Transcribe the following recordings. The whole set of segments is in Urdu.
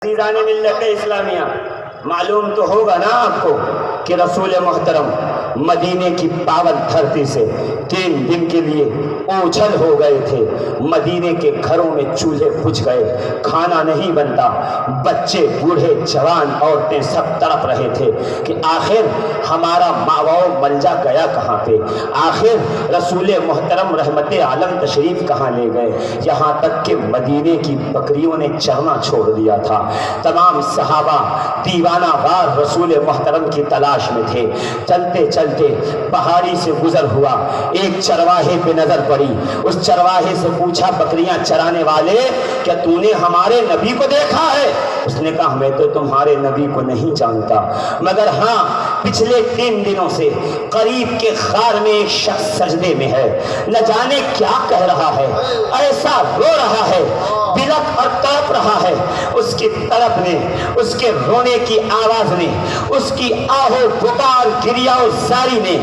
عزیزان ملت اسلامیہ، معلوم تو ہوگا نا آپ کو کہ رسول محترم مدینے کی پاون دھرتی سے 3 دن کے لیے اوجھل ہو گئے تھے۔ مدینے کے گھروں میں چولہے بجھ گئے، کھانا نہیں بنتا، بچے بوڑھے جوان عورتیں سب تڑپ رہے تھے کہ آخر ہمارا ماؤ ملجا گیا کہاں پہ، آخر رسول محترم رحمت عالم تشریف کہاں لے گئے۔ یہاں تک کہ مدینے کی بکریوں نے چرنا چھوڑ دیا تھا۔ تمام صحابہ دیوانہ وار رسول محترم کی تلاش میں تھے۔ چلتے چلتے پہاڑی سے گزر ہوا، ایک چرواہے پہ نظر پڑی۔ اس چرواہے سے پوچھا بکریاں چرانے والے، کیا تو نے ہمارے نبی کو دیکھا ہے؟ اس نے کہا میں تو تمہارے نبی کو نہیں جانتا، مگر ہاں پچھلے 3 دنوں سے قریب کے غار میں ایک شخص سجدے میں ہے، نہ جانے کیا کہہ رہا ہے، ایسا رو رہا ہے، بلک اور تڑپ رہا ہے۔ اس کی طرف نے، اس کے رونے کی آواز نے، اس کی آہو پکار گریا و زاری نے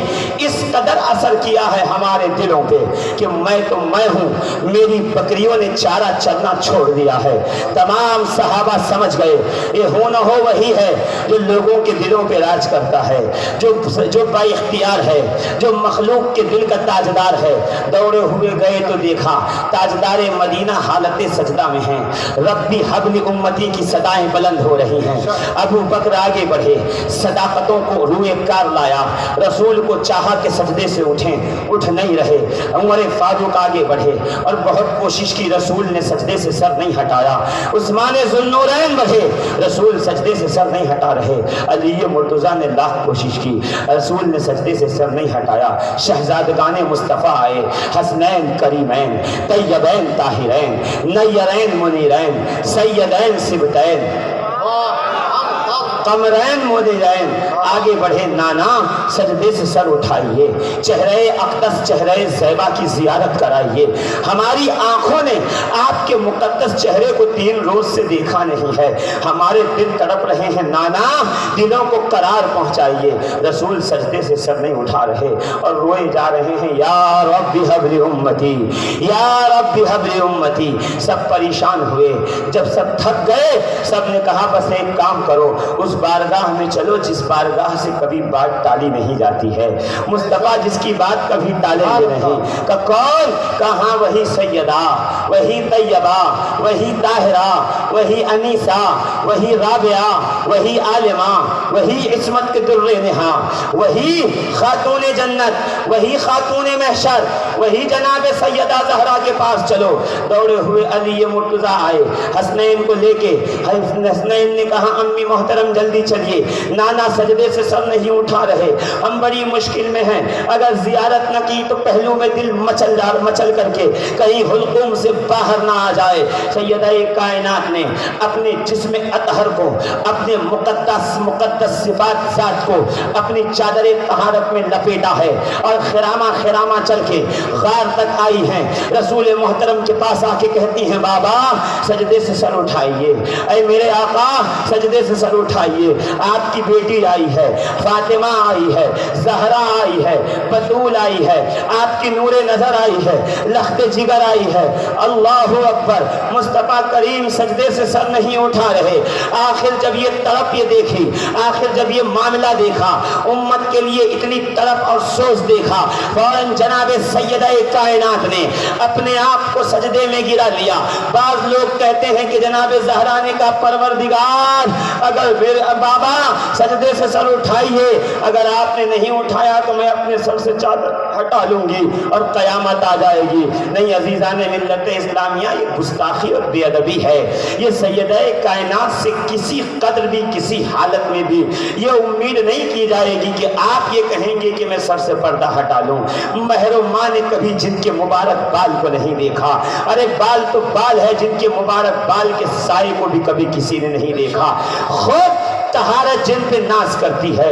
اس قدر اثر کیا ہے ہمارے دلوں پہ کہ میں تو میں ہوں، میری بکریوں نے چارہ چرنا چھوڑ دیا ہے۔ تمام صحابہ سمجھ گئے یہ ہو نہ ہو وہی ہے جو لوگوں کے دلوں پہ راج کرتا ہے، جو با اختیار ہے، جو مخلوق کے دل کا تاجدار ہے۔ دوڑے ہوئے گئے تو دیکھا تاجدار مدینہ حالت سجدہ میں ہیں، ربی حبل امتی کی صدائیں بلند ہو رہی ہیں۔ ابو بکر آگے بڑھے، صداقتوں کو روئے کار لایا، رسول کو چاہا کہ سجدے سے اٹھیں، اٹھ نہیں رہے۔ عمر فاروق آگے بڑھے اور بہت کوشش کی، رسول نے سجدے سے سر نہیں ہٹایا۔ عثمان ذوالنورین بڑھے، رسول سجدے سے سر نہیں ہٹا رہے۔ علی مرتضیٰ نے لاکھ کوشش کی، رسول نے سجدے سے سر نہیں ہٹایا۔ شہزادگان مصطفیٰ آئے، حسنین کریمین، طیبین طاہرین، نیرین منیرین، سیدین سبتین، قمرین منیرین، آگے بڑھے نانا سجدے سے سر اٹھائیے، چہرے اقدس چہرے زیبا کی زیارت کرائیے۔ ہماری آنکھوں نے آپ کے مقدس چہرے کو 3 روز سے دیکھا نہیں ہے، ہمارے دل تڑپ رہے ہیں، نانا دلوں کو قرار پہنچائیے۔ رسول سجدے سے سر نہیں اٹھا رہے اور روئے جا رہے ہیں، یا رب حبل امتی، یا رب حبل امتی۔ سب پریشان ہوئے، جب سب تھک گئے سب نے کہا بس ایک کام کرو، اس بارگاہ میں چلو جس بارگاہ سے کبھی بات ٹالی نہیں جاتی ہے، مصطفیٰ جس کی بات کبھی ٹالیں گے نہیں۔ کہ کون؟ کہاں وہی سیدہ، وہی طیبہ، وہی طاہرہ، وہی انیسہ، وہی رابعہ، وہی عالمہ، وہی عصمت کے در نہاں، وہی خاتون جنت، وہی خاتون محشر، وہی جناب سیدہ زہرا کے پاس چلو۔ دوڑے ہوئے علی مرتضیٰ آئے، حسنین کو لے کے، حسنین نے کہا امی محترم جلدی چلیے، نانا سجدے سے سر نہیں اٹھا رہے، ہم بڑی مشکل میں ہیں، اگر زیارت نہ کی تو پہلو میں دل مچل کر کے کہیں حلقوم سے باہر نہ آ جائے۔ سیدہ کائنات نے اپنے جسم اطہر کو، اپنے مقدس صفات ذات کو اپنی چادر طہارت میں لپیٹا ہے اور خرامہ چل کے غار تک آئی ہیں۔ رسول محترم کے پاس آ کے کہتی ہیں بابا سجدے سے سر اٹھائیے، اے میرے آقا سجدے سے سر اٹھائیے، آپ کی بیٹی آئی ہے، فاطمہ آئی ہے، زہرا آئی ہے، بطول آئی ہے، آپ کی نور نظر آئی ہے، لخت جگر آئی ہے۔ اللہ اکبر۔ مصطفیٰ کریم سجدے سے سر نہیں اٹھا رہے۔ آخر جب یہ تڑپ یہ دیکھی، آخر جب یہ معاملہ دیکھا، امت کے لیے اتنی تڑپ اور سوز دیکھا، فوراً جناب سیدہ کائنات نے اپنے آپ کو سجدے میں گرا لیا۔ بعض لوگ کہتے ہیں کہ جناب زہرا نے کہا پروردگار اگر بابا سجدے سے سر اٹھائیے، اگر آپ نے نہیں اٹھایا تو میں اپنے سر سے چادر ہٹا لوں گی اور قیامت آ جائے گی۔ نہیں عزیزان ملت اسلامیہ، یہ گستاخی اور بے ادبی ہے۔ یہ سیدہ کائنات سے کسی قدر بھی کسی حالت میں بھی یہ امید نہیں کی جائے گی کہ آپ یہ کہیں گے کہ میں سر سے پردہ ہٹا لوں۔ مہر و ماں نے کبھی جن کے مبارک بال کو نہیں دیکھا، ارے بال تو بال ہے، جن کے مبارک بال کے سائے کو بھی کبھی کسی نے نہیں دیکھا۔ خود طہارت جن پہ ناز کرتی ہے،